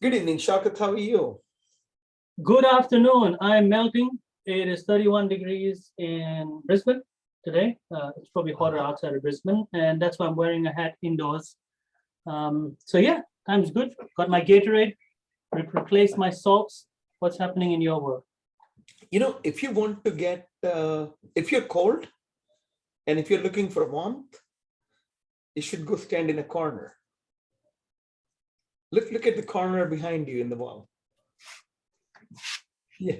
Good evening, Shaukat. How are you? Good afternoon. I'm melting. It is 31 degrees in Brisbane today. It's probably hotter outside of Brisbane, and that's why I'm wearing a hat indoors. So yeah, time's good. Got my Gatorade, replaced my salts. What's happening in your world? You know, if you want to get, if you're cold and if you're looking for warmth, you should go stand in a corner. Look at the corner behind you in the wall. Yeah.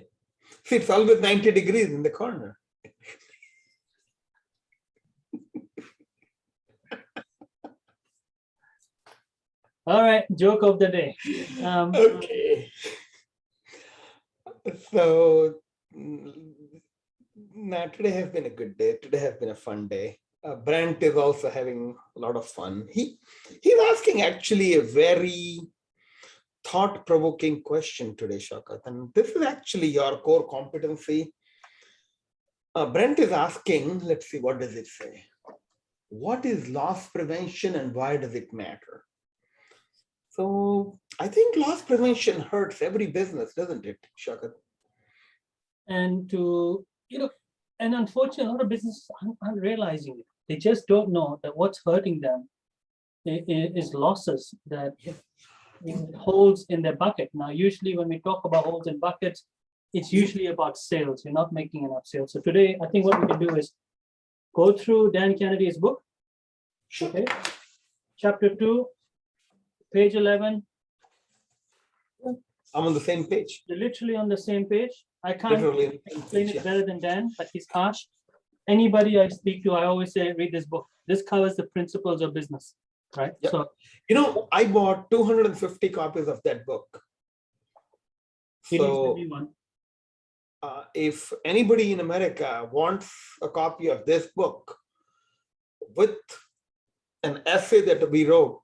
See, it's always 90 degrees in the corner. All right, joke of the day. Okay. So now today has been a good day. Today has been a fun day. Brent is also having a lot of fun. He's asking actually a very thought-provoking question today, Shaukat, and this is actually your core competency. Brent is asking, let's see, what does it say? What is loss prevention and why does it matter? So I think loss prevention hurts every business, doesn't it, Shaukat? And and unfortunately, a lot of businesses aren't realizing it. They just don't know that what's hurting them is losses that holes in their bucket. Now, usually when we talk about holes in buckets, it's usually about sales. You're not making enough sales. So today, I think what we can do is go through Dan Kennedy's book. Okay. Chapter 2, page 11. I'm on the same page. You're literally on the same page. I can't Literally explain it better than Dan, but he's harsh. Anybody I speak to, I always say, read this book. This covers the principles of business, right? Yep. So, you know, I bought 250 copies of that book. So if anybody in America wants a copy of this book with an essay that we wrote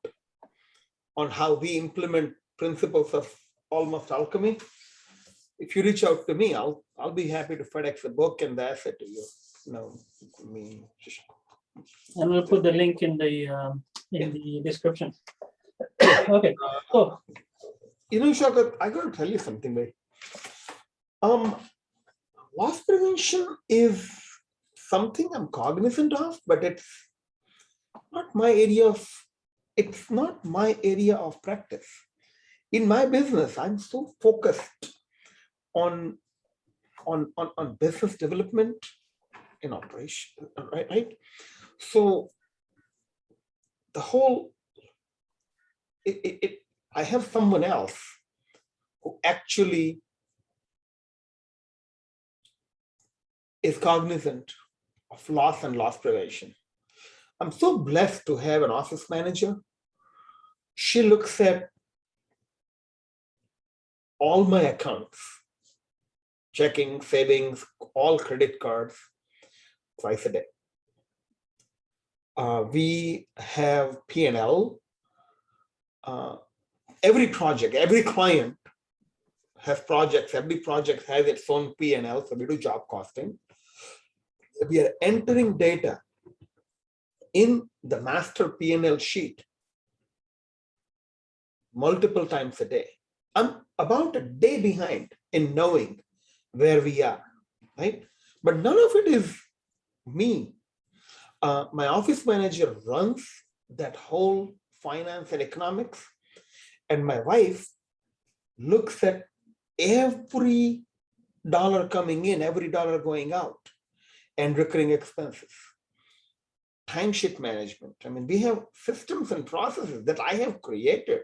on how we implement principles of almost alchemy, if you reach out to me, I'll be happy to FedEx the book and the essay to you. No, I mean, and we'll put the link in the description. Okay. So, you know, Shaukat, I got to tell you something, mate. Loss prevention is something I'm cognizant of, but it's not my area of practice. In my business, I'm so focused on business development and operation, right? So the whole, I have someone else who actually is cognizant of loss and loss prevention. I'm so blessed to have an office manager. She looks at all my accounts, checking, savings, all credit cards, twice a day. We have P&L. Every project, every client has projects. Every project has its own P&L, so we do job costing. We are entering data in the master P&L sheet multiple times a day. I'm about a day behind in knowing where we are, right? But none of it is me. My office manager runs that whole finance and economics, and my wife looks at every dollar coming in, every dollar going out, and recurring expenses. Timesheet management. I mean, we have systems and processes that I have created,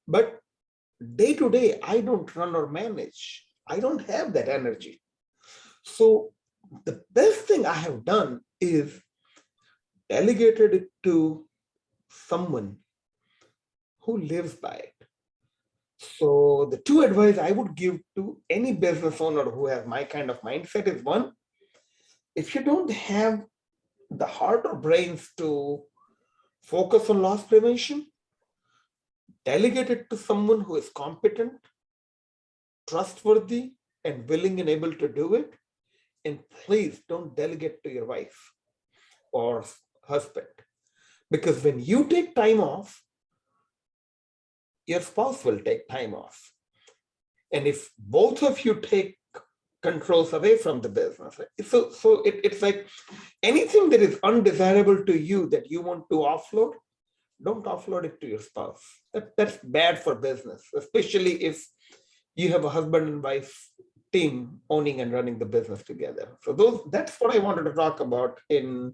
but day to day, I don't run or manage. I don't have that energy. So the best thing I have done is delegated it to someone who lives by it. So the two advice I would give to any business owner who has my kind of mindset is, one, if you don't have the heart or brains to focus on loss prevention, delegate it to someone who is competent, trustworthy, and willing and able to do it. And please don't delegate to your wife or husband, because when you take time off, your spouse will take time off. And if both of you take controls away from the business, it's like anything that is undesirable to you that you want to offload, don't offload it to your spouse. That's bad for business, especially if you have a husband and wife team owning and running the business together. So that's what I wanted to talk about in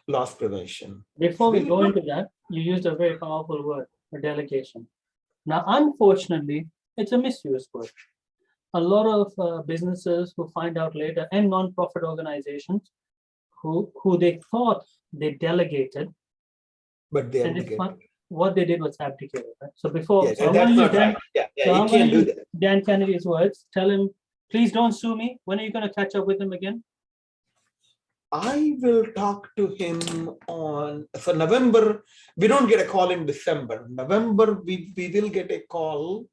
loss prevention. Before we go into that, you used a very powerful word, a delegation. Now, unfortunately, it's a misused word. A lot of businesses who find out later, and non-profit organizations who they thought they delegated, But they and abdicate. what they did was abdicated. Right? So before, Yeah, so that's not Dan, right. Yeah, so you I'm going can't to do use that. Dan Kennedy's words. Tell him, please don't sue me. When are you going to catch up with him again? I will talk to him on, so November, we don't get a call in December. November, we will get a call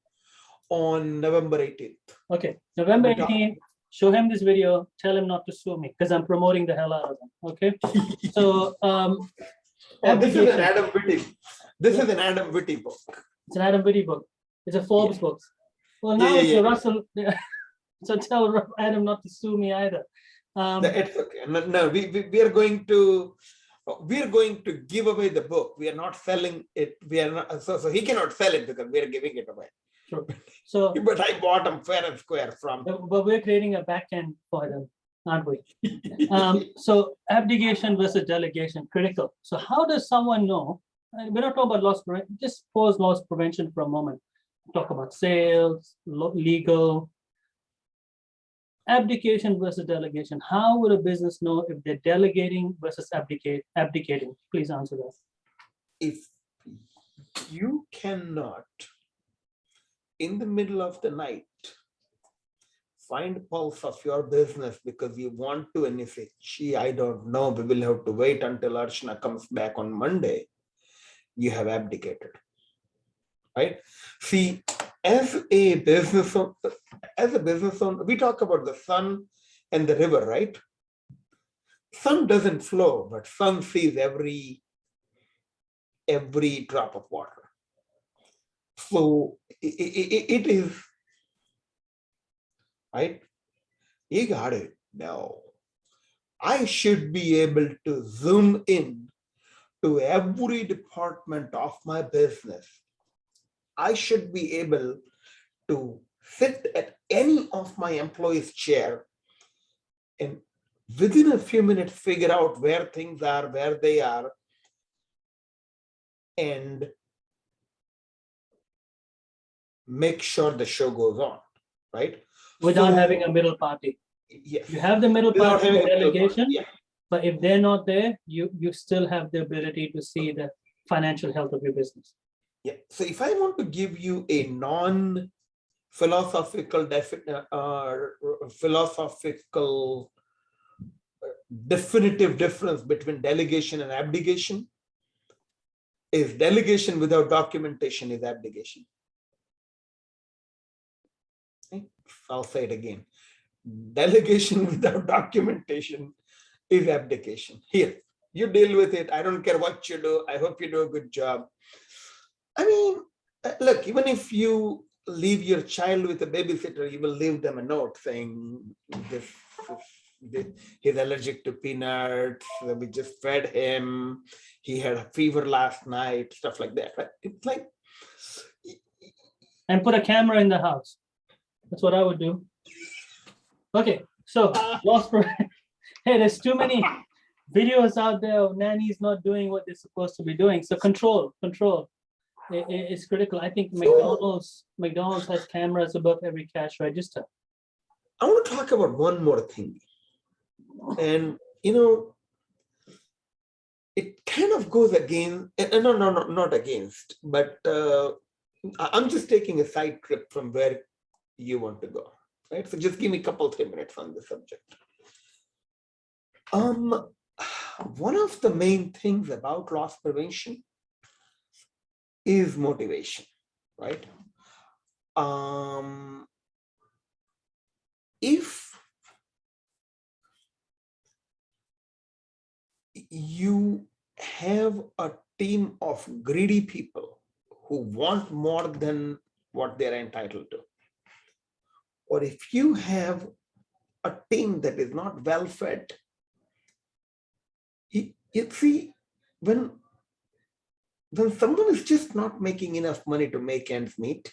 on November 18th. Okay, November 18th, show him this video, tell him not to sue me because I'm promoting the hell out of him. Okay, so this is an Adam Whitty. This is an Adam Whitty book. It's an Adam Whitty book. It's a Forbes book. Well, now it's a Russell. So tell Adam not to sue me either. It's okay. No, we are going to give away the book. We are not selling it. We are not, so he cannot sell it because we are giving it away. True. So, but I bought him fair and square from. But we're creating a back end for them, aren't we? So abdication versus delegation, critical. So how does someone know? We're not talking about loss prevention. Just pause loss prevention for a moment. Talk about sales, legal. Abdication versus delegation. How would a business know if they're delegating versus abdicating? Please answer that. If you cannot, in the middle of the night, find pulse of your business because you want to, and you say, gee, I don't know, we will have to wait until Archana comes back on Monday, you have abdicated, right? See, as a business owner, we talk about the sun and the river, right? Sun doesn't flow, but sun sees every drop of water. So it is, right? You got it. No, I should be able to zoom in to every department of my business. I should be able to sit at any of my employees' chair and within a few minutes figure out where things are, where they are, and make sure the show goes on, right? Without having a middle party. Yes. You have the middle party for delegation, yeah. But if they're not there, you still have the ability to see the financial health of your business. Yeah. So if I want to give you a non-philosophical definitive difference between delegation and abdication, is delegation without documentation is abdication. Okay? I'll say it again. Delegation without documentation is abdication. Here, you deal with it. I don't care what you do. I hope you do a good job. I mean, look, even if you leave your child with a babysitter, you will leave them a note saying he's allergic to peanuts. We just fed him. He had a fever last night, stuff like that. Right? It's like, and put a camera in the house. That's what I would do. Okay, so loss prevention. Hey, there's too many videos out there of nannies not doing what they're supposed to be doing. So control. It's critical. I think McDonald's has cameras above every cash register. I want to talk about one more thing. And, it kind of goes against, no, not against, but I'm just taking a side trip from where you want to go, right? So just give me a couple, 3 minutes on the subject. One of the main things about loss prevention is motivation, right? If you have a team of greedy people who want more than what they're entitled to. Or if you have a team that is not well fed, you see, when someone is just not making enough money to make ends meet,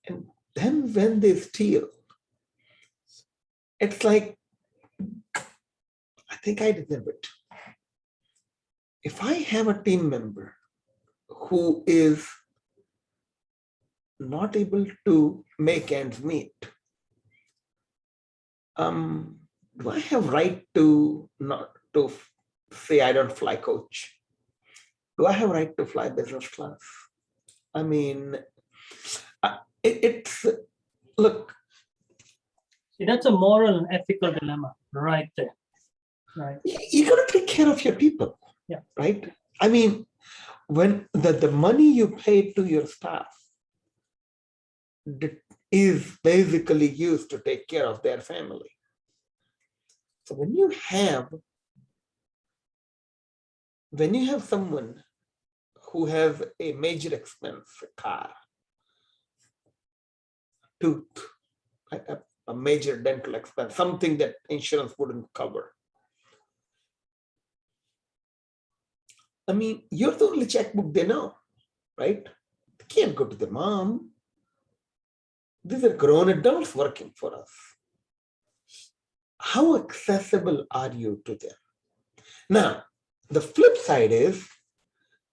and then when they steal, it's like, I think I deserve it. If I have a team member who is not able to make ends meet, do I have right to not to say I don't fly coach? Do I have right to fly business class? I mean, it's look. See, that's a moral and ethical dilemma right there. Right. You got to take care of your people. Yeah. Right. I mean, when the money you pay to your staff is basically used to take care of their family. So when you have someone who has a major expense, a car, tooth, a major dental expense, something that insurance wouldn't cover. I mean, you're the only checkbook they know, right? They can't go to the mom. These are grown adults working for us. How accessible are you to them? Now, the flip side is,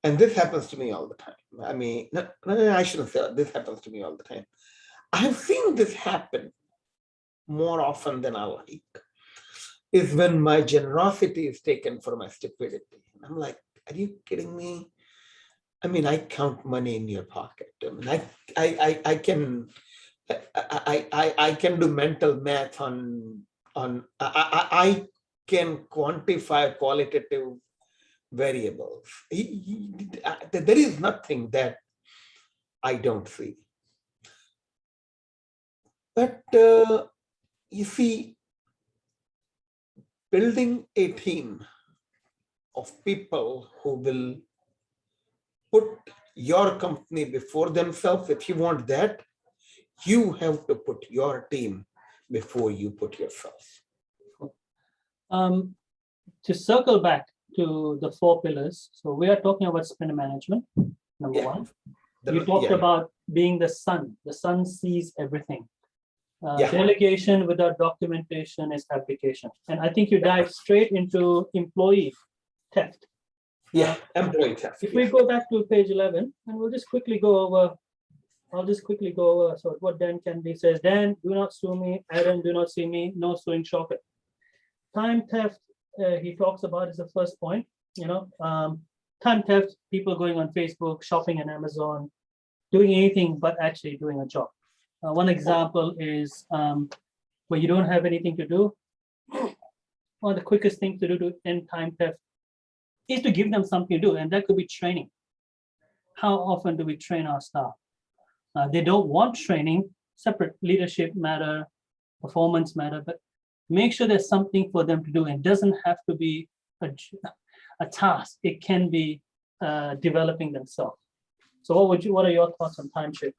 and this happens to me all the time. I mean, no, I shouldn't say this happens to me all the time. I've seen this happen more often than I like, is when my generosity is taken for my stupidity. I'm like, are you kidding me? I mean, I count money in your pocket. I mean, I can do mental math on I can quantify qualitative variables. There is nothing that I don't see. But you see, building a team of people who will put your company before themselves, if you want that, you have to put your team before you put yourself. To circle back to the 4 pillars, so we are talking about sprint management, number one. You talked about being the sun. The sun sees everything. Delegation without documentation is abdication. And I think you dive straight into employee theft. Employee theft. If we go back to page 11, and we'll just quickly go over, so what Dan Kennedy says. Dan, do not sue me. Aaron, do not see me. No suing Shaukat. Time theft, he talks about is the first point. Time theft, people going on Facebook, shopping on Amazon, doing anything but actually doing a job. One example is where you don't have anything to do. One of the quickest things to do to end time theft is to give them something to do, and that could be training. How often do we train our staff? They don't want training, separate leadership matter, performance matter, but make sure there's something for them to do. It doesn't have to be a task. It can be developing themselves. So what are your thoughts on time theft?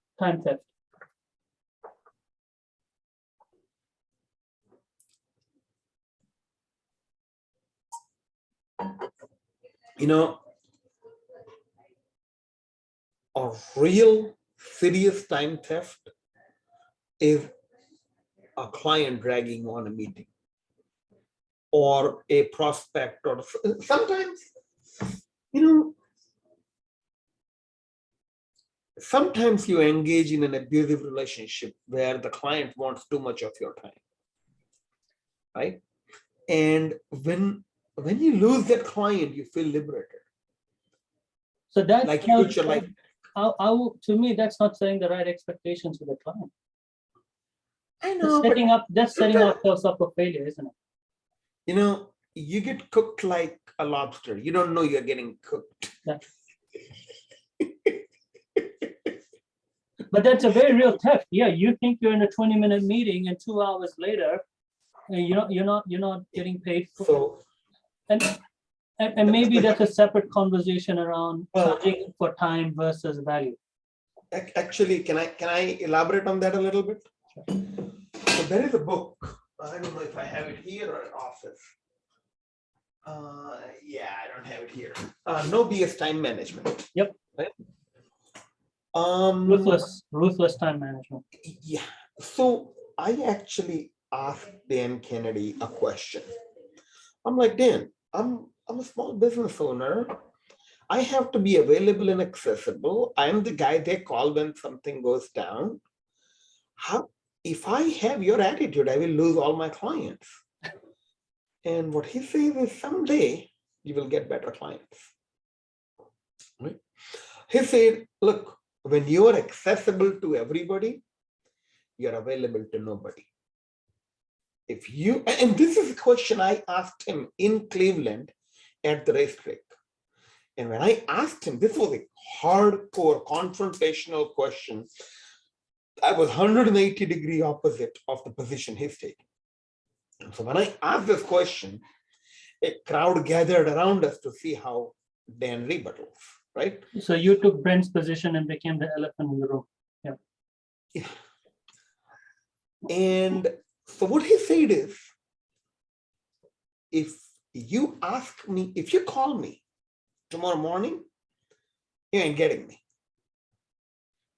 A real serious time theft is a client dragging on a meeting or a prospect, or sometimes, sometimes you engage in an abusive relationship where the client wants too much of your time, right? And when you lose that client, you feel liberated. So that's like future life. To me, that's not setting the right expectations with the client. I know, that's setting ourselves up for failure, isn't it? You get cooked like a lobster. You don't know you're getting cooked. Yeah. But that's a very real theft. Yeah, you think you're in a 20-minute meeting, and 2 hours later, you're not getting paid for. So, And And maybe that's a separate conversation around Well- charging for time versus value. Actually, can I elaborate on that a little bit? So there is a book. I don't know if I have it here or at office. Yeah, I don't have it here. No BS time management. Yep. Right? Ruthless time management. Yeah. So I actually asked Dan Kennedy a question. I'm like, Dan, I'm a small business owner. I have to be available and accessible. I'm the guy they call when something goes down. How, if I have your attitude, I will lose all my clients. And what he says is someday you will get better clients. Right? He said, look, when you are accessible to everybody, you're available to nobody. If you, and this is a question I asked him in Cleveland at the racetrack. And when I asked him, this was a hardcore confrontational question. I was 180-degree opposite of the position he's taking. And so when I asked this question, a crowd gathered around us to see how Dan rebuttals, right? So you took Brent's position and became the elephant in the room. Yeah. And so what he said is, if you ask me, if you call me tomorrow morning, you ain't getting me.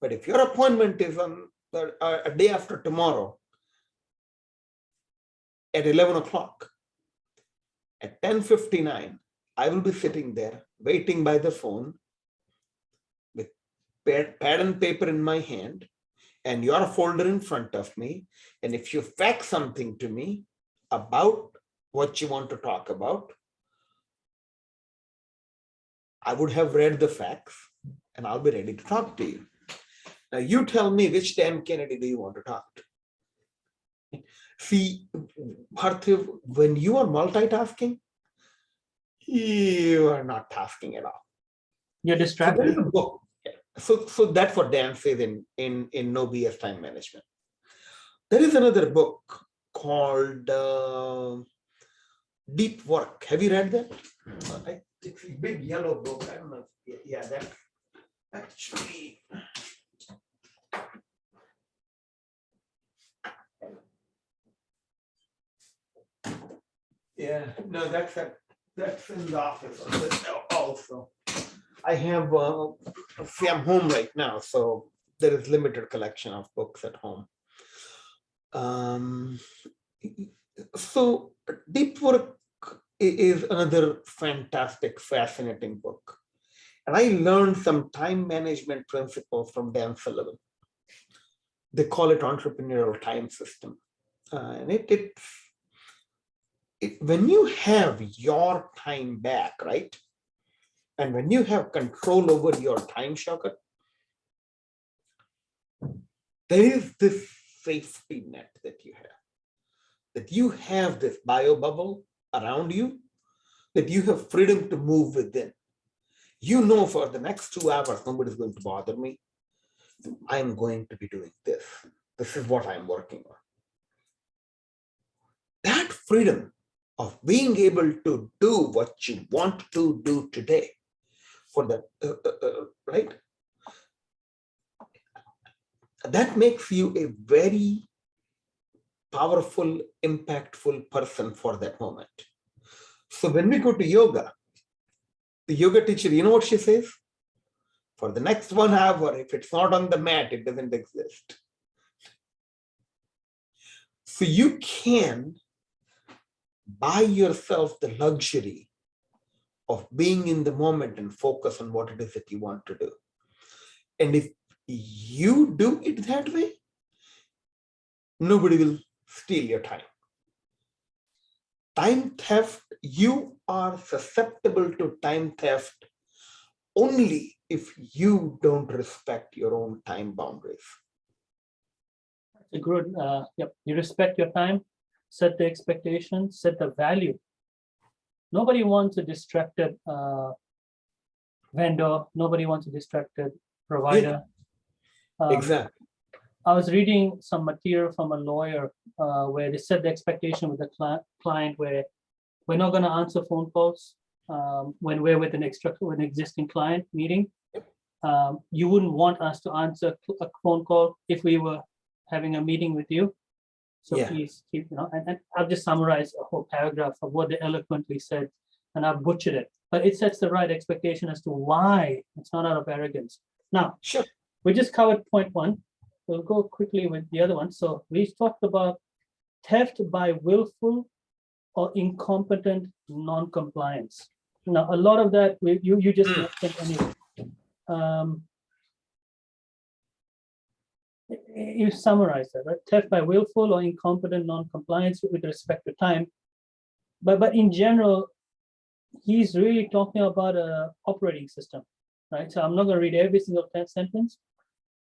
But if your appointment is on a day after tomorrow at 11 o'clock, at 10:59, I will be sitting there waiting by the phone with pad and paper in my hand and your folder in front of me. And if you fax something to me about what you want to talk about, I would have read the fax and I'll be ready to talk to you. Now you tell me which Dan Kennedy do you want to talk to? See, Parthiv, when you are multitasking, you are not tasking at all. You're So distracted. there is a book. So that's what Dan says in No BS Time Management. There is another book called Deep Work. Have you read that? It's a big yellow book. I don't know. Yeah, that actually. Yeah, no, that's in the office also. I have, see, I'm home right now, so there is limited collection of books at home. So Deep Work is another fantastic, fascinating book. And I learned some time management principles from Dan Sullivan. They call it entrepreneurial time system. And when you have your time back, right? And when you have control over your time, Shaukat, there is this safety net that you have this bio bubble around you, that you have freedom to move within. You know, for the next 2 hours, nobody's going to bother me. I'm going to be doing this. This is what I'm working on. That freedom of being able to do what you want to do today, for the right, that makes you a very powerful, impactful person for that moment. So when we go to yoga, the yoga teacher, you know what she says? For the next 1 hour, if it's not on the mat, it doesn't exist. So you can buy yourself the luxury of being in the moment and focus on what it is that you want to do. And if you do it that way, nobody will steal your time. Time theft, you are susceptible to time theft only if you don't respect your own time boundaries. A good, yep. You respect your time, set the expectations, set the value. Nobody wants a distracted vendor. Nobody wants a distracted provider. Exactly. I was reading some material from a lawyer where they set the expectation with the client where we're not going to answer phone calls. when we're with an existing client meeting. You wouldn't want us to answer a phone call if we were having a meeting with you. So Yeah. please keep, and I've just summarized a whole paragraph of what they eloquently said, and I've butchered it, but it sets the right expectation as to why. It's not out of arrogance. Now, Sure. we just covered point one. We'll go quickly with the other one. So we talked about theft by willful or incompetent non-compliance. Now, a lot of that you just mentioned anyway. You summarized that, right? Theft by willful or incompetent non-compliance with respect to time. But in general, he's really talking about a operating system, right? So I'm not going to read every single sentence.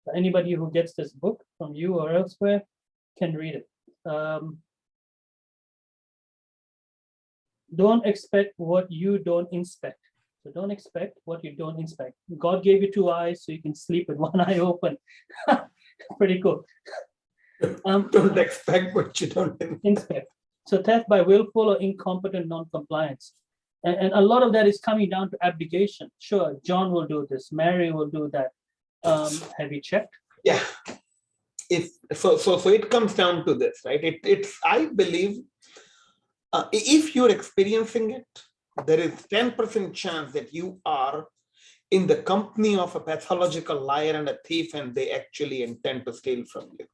But anybody who gets this book from you or elsewhere can read it. Don't expect what you don't inspect. So don't expect what you don't inspect. God gave you 2 eyes so you can sleep with 1 eye open. Pretty cool. Don't expect what you don't inspect. So theft by willful or incompetent non-compliance. And a lot of that is coming down to abdication. Sure, John will do this. Mary will do that. Have you checked? Yeah. So it comes down to this, right? It's I believe if you're experiencing it, there is 10% chance that you are in the company of a pathological liar and a thief, and they actually intend to steal from you.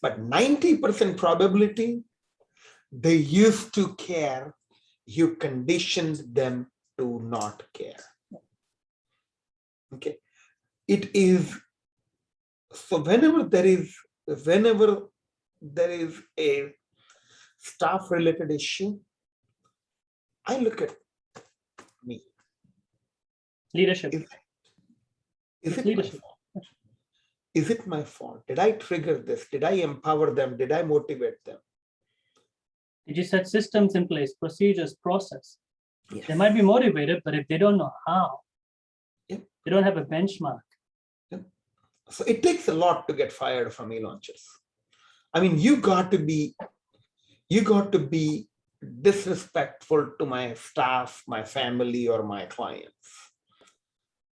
But 90% probability, they used to care. You conditioned them to not care. Okay. It is, so whenever there is a staff related issue, I look at me. Leadership. Is it my fault? Is it my fault? Did I trigger this? Did I empower them? Did I motivate them? Did you set systems in place, procedures, process? Yes. They might be motivated, but if they don't know how, Yep. They don't have a benchmark. Yep. So it takes a lot to get fired from e-launches. I mean, you got to be disrespectful to my staff, my family, or my clients.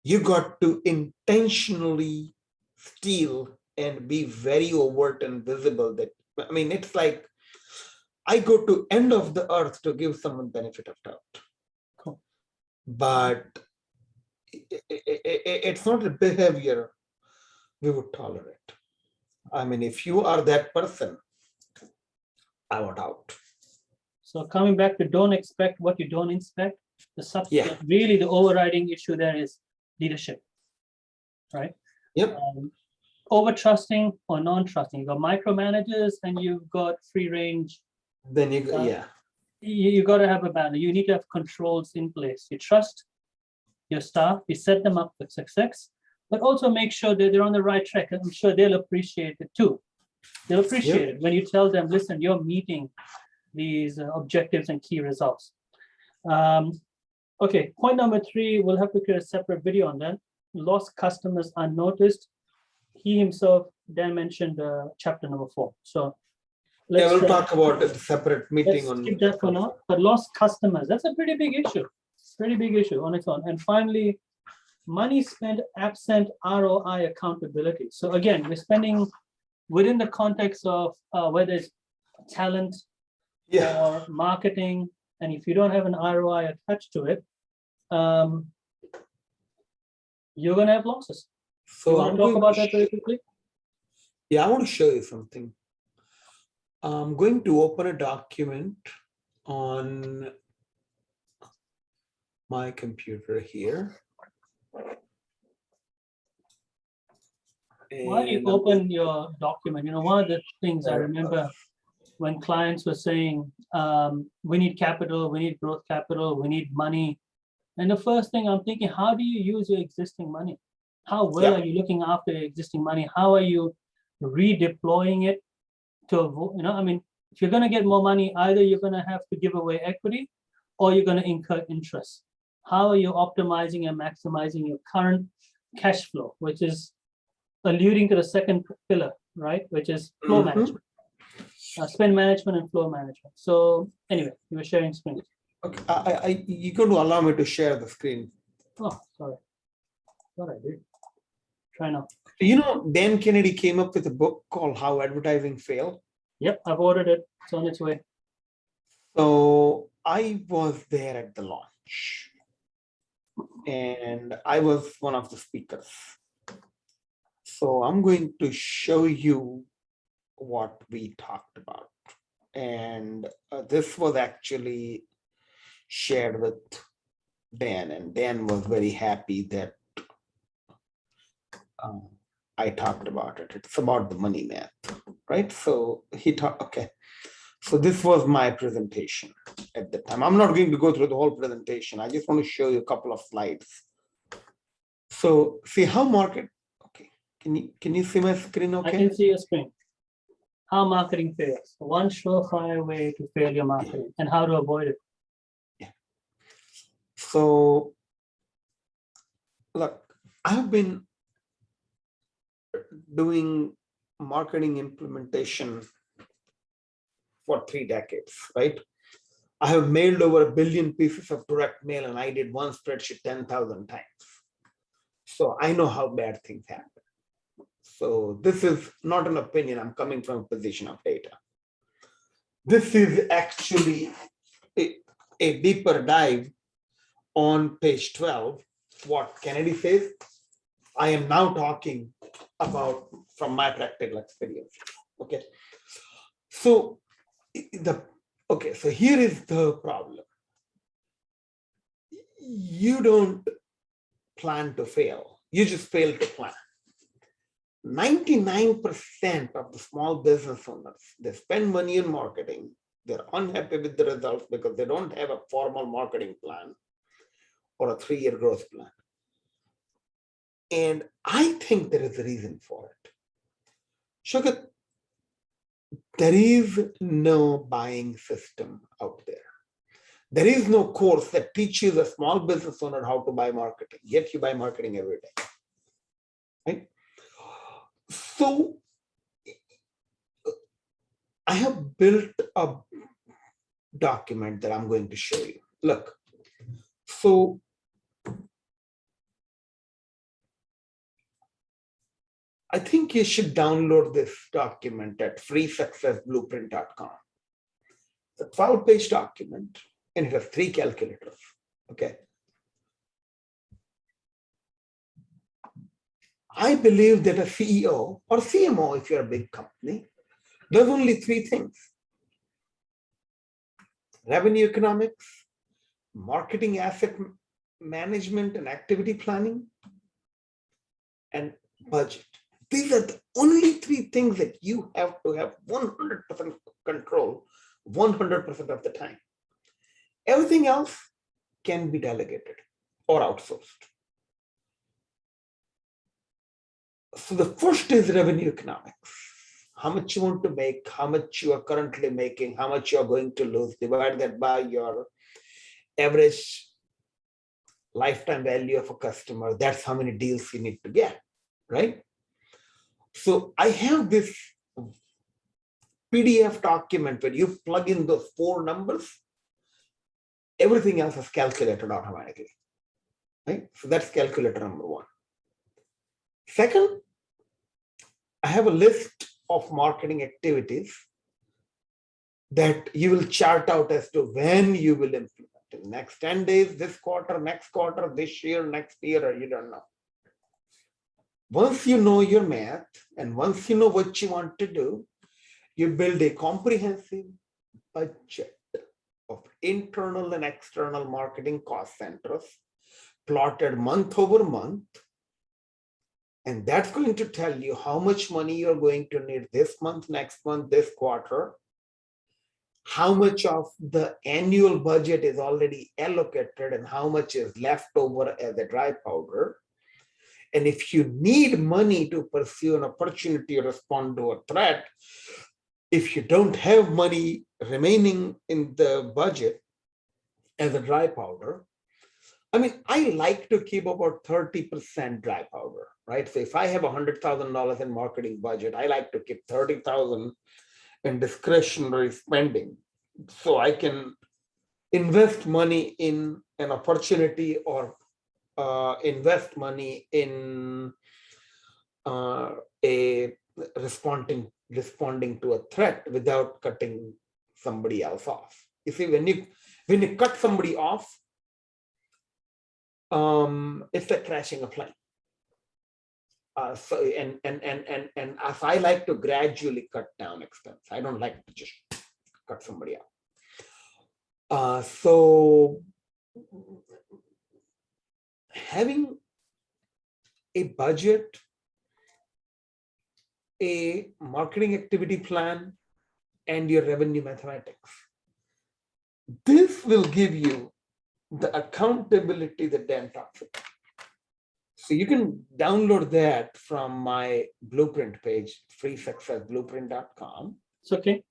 You got to intentionally steal and be very overt and visible. That, I mean, it's like I go to end of the earth to give someone benefit of doubt. Cool. But it's not a behavior we would tolerate. I mean, if you are that person, I want out. So coming back to don't expect what you don't inspect, really the overriding issue there is leadership, right? Yep. Over trusting or non-trusting. You've got micromanagers and you've got free range. Then you got to have a balance. You need to have controls in place. You trust your staff, you set them up for success, but also make sure that they're on the right track. I'm sure they'll appreciate it too. They'll appreciate it when you tell them, listen, you're meeting these objectives and key results. Okay, point number 3, we'll have to create a separate video on that. Lost customers unnoticed. He himself then mentioned chapter number 4. So we'll talk about a separate meeting on. Skip that for now. But lost customers, that's a pretty big issue. Pretty big issue on its own. And finally, money spent absent ROI accountability. So again, we're spending within the context of whether it's talent or marketing, and if you don't have an ROI attached to it, you're going to have losses. So you want to talk about that very quickly? Yeah, I want to show you something. I'm going to open a document on my computer here. While you open your document, one of the things I remember when clients were saying, we need capital, we need growth capital, we need money. And the first thing I'm thinking, how do you use your existing money? How well are you looking after your existing money? How are you redeploying it to, I mean, if you're going to get more money, either you're going to have to give away equity or you're going to incur interest. How are you optimizing and maximizing your current cash flow, which is alluding to the second pillar, right? Which is flow management, spend management and flow management. So anyway, you were sharing screen. Okay, you're going to allow me to share the screen. Oh, sorry. Thought I did. Try now. You know, Dan Kennedy came up with a book called How Advertising Failed. Yep, I've ordered it. It's on its way. So I was there at the launch and I was one of the speakers. So I'm going to show you what we talked about. And this was actually shared with Dan, and Dan was very happy that I talked about it. It's about the money math, right? So he talked, okay. So this was my presentation at the time. I'm not going to go through the whole presentation. I just want to show you a couple of slides. So see how market, okay. Can you see my screen I okay? can see your screen. How marketing fails. One surefire way to fail your marketing and how to avoid it. Yeah. So look, I've been doing marketing implementation for 3 decades, right? I have mailed over 1 billion pieces of direct mail and I did one spreadsheet 10,000 times. So I know how bad things happen. So this is not an opinion. I'm coming from a position of data. This is actually a deeper dive on page 12. What Kennedy says, I am now talking about from my practical experience. Okay. So so here is the problem. You don't plan to fail. You just fail to plan. 99% of the small business owners, they spend money in marketing. They're unhappy with the results because they don't have a formal marketing plan or a 3-year growth plan. And I think there is a reason for it. Shaukat, there is no buying system out there. There is no course that teaches a small business owner how to buy marketing, yet you buy marketing every day, right? So I have built a document that I'm going to show you. Look, so I think you should download this document at freesuccessblueprint.com. It's a 12-page document and it has 3 calculators. Okay. I believe that a CEO or CMO, if you're a big company, does only 3 things: revenue economics, marketing asset management and activity planning, and budget. These are the only 3 things that you have to have 100% control 100% of the time. Everything else can be delegated or outsourced. So the first is revenue economics. How much you want to make, how much you are currently making, how much you are going to lose, divide that by your average lifetime value of a customer. That's how many deals you need to get, right? So I have this PDF document where you plug in those 4 numbers, everything else is calculated automatically, right? So that's calculator number 1. Second, I have a list of marketing activities that you will chart out as to when you will implement it. Next 10 days, this quarter, next quarter, this year, next year, or you don't know. Once you know your math and once you know what you want to do, you build a comprehensive budget of internal and external marketing cost centers plotted month over month. And that's going to tell you how much money you're going to need this month, next month, this quarter, how much of the annual budget is already allocated and how much is left over as a dry powder. And if you need money to pursue an opportunity or respond to a threat, if you don't have money remaining in the budget as a dry powder, I mean, I like to keep about 30% dry powder, right? So if I have $100,000 in marketing budget, I like to keep 30,000 in discretionary spending. So I can invest money in an opportunity or invest money in a responding to a threat without cutting somebody else off. You see, when you cut somebody off, it's like crashing a plane. So and as I like to gradually cut down expense, I don't like to just cut somebody out. So having a budget, a marketing activity plan, and your revenue mathematics, this will give you the accountability that Dan talks about. So you can download that from my blueprint page, freesuccessblueprint.com. It's okay.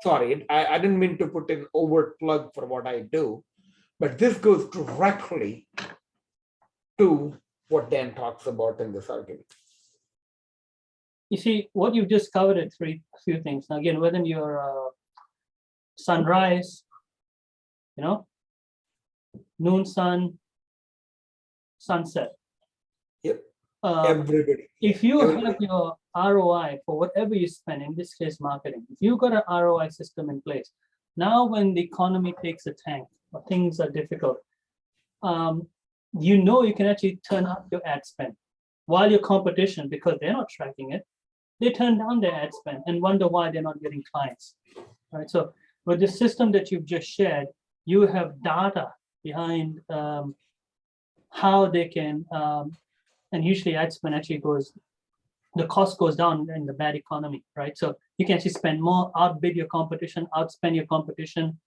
Sorry, I didn't mean to put an overt plug for what I do, but this goes directly to what Dan talks about in this argument. You see, what you've just covered are few things. Now, again, whether you're sunrise, noon sun, sunset. Yep. Everybody. If you have your ROI for whatever you spend, in this case, marketing, if you've got an ROI system in place, now when the economy takes a tank or things are difficult, you can actually turn up your ad spend. While your competition, because they're not tracking it, they turn down their ad spend and wonder why they're not getting clients. Right. So with the system that you've just shared, you have data behind how they can, and usually ad spend actually the cost goes down in the bad economy, right? So you can actually spend more, outbid your competition, outspend your competition.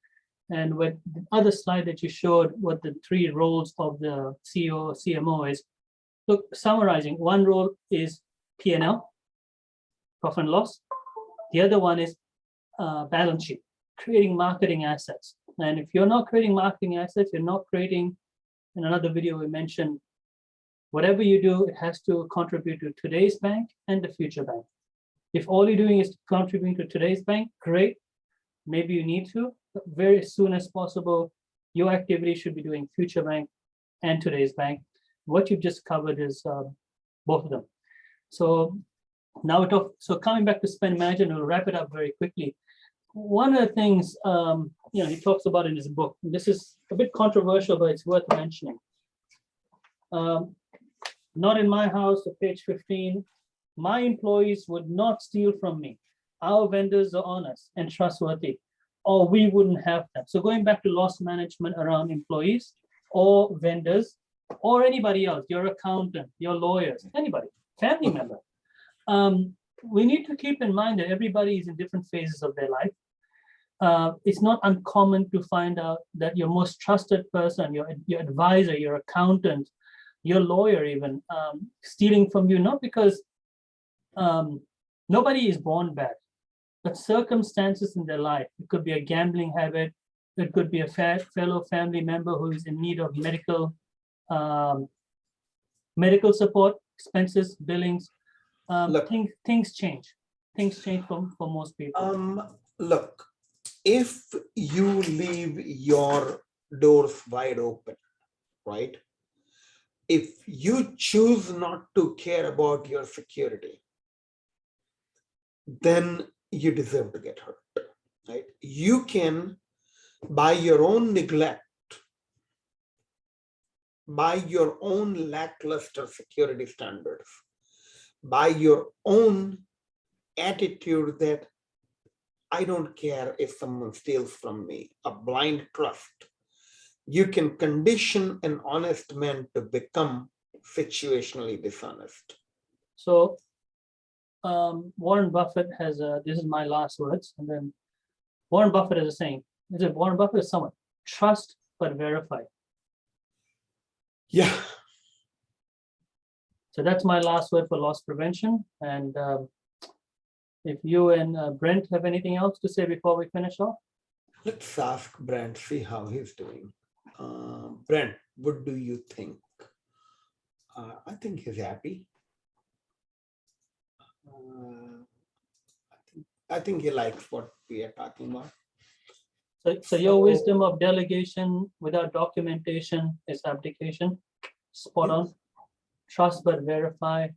And with the other slide that you showed, what the 3 roles of the CEO or CMO is, look, summarizing, one role is P&L, profit and loss. The other one is balance sheet, creating marketing assets. And if you're not creating marketing assets, you're not creating, in another video we mentioned, whatever you do, it has to contribute to today's bank and the future bank. If all you're doing is contributing to today's bank, great. Maybe you need to, but very soon as possible, your activity should be doing future bank and today's bank. What you've just covered is both of them. So now so coming back to spend management, we'll wrap it up very quickly. One of the things he talks about in his book, and this is a bit controversial, but it's worth mentioning. Not in my house, page 15, my employees would not steal from me. Our vendors are honest and trustworthy, or we wouldn't have them. So going back to loss management around employees or vendors or anybody else, your accountant, your lawyers, anybody, family member. We need to keep in mind that everybody is in different phases of their life. It's not uncommon to find out that your most trusted person, your advisor, your accountant, your lawyer even, stealing from you, not because nobody is born bad, but circumstances in their life. It could be a gambling habit. It could be a fellow family member who is in need of medical support, expenses, billings. Things change. Things change for most people. Look, if you leave your doors wide open, right? If you choose not to care about your security, then you deserve to get hurt, right? You can, by your own neglect, by your own lackluster security standards, by your own attitude that I don't care if someone steals from me, a blind trust, you can condition an honest man to become situationally dishonest. So Warren Buffett has this is my last words, and then Warren Buffett has a saying. Is it Warren Buffett or someone? Trust but verify. Yeah. So that's my last word for loss prevention. And if you and Brent have anything else to say before we finish off? Let's ask Brent, see how he's doing. Brent, what do you think? I think he's happy. I think he likes what we are talking about. So your wisdom of delegation without documentation is abdication. Spot on. Trust but verify.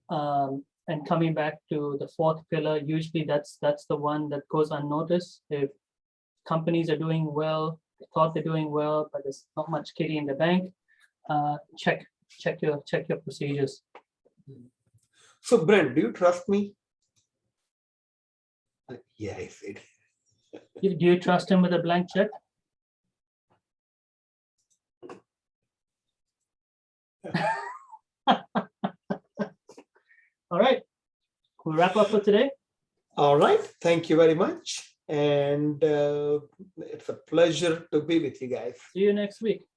And coming back to the fourth pillar, usually that's the one that goes unnoticed. If companies are doing well, they thought they're doing well, but there's not much kitty in the bank, check your procedures. So Brent, do you trust me? Yeah, I said. Do you trust him with a blank check? All right, we'll wrap up for today. All right. Thank you very much. And it's a pleasure to be with you guys. See you next week.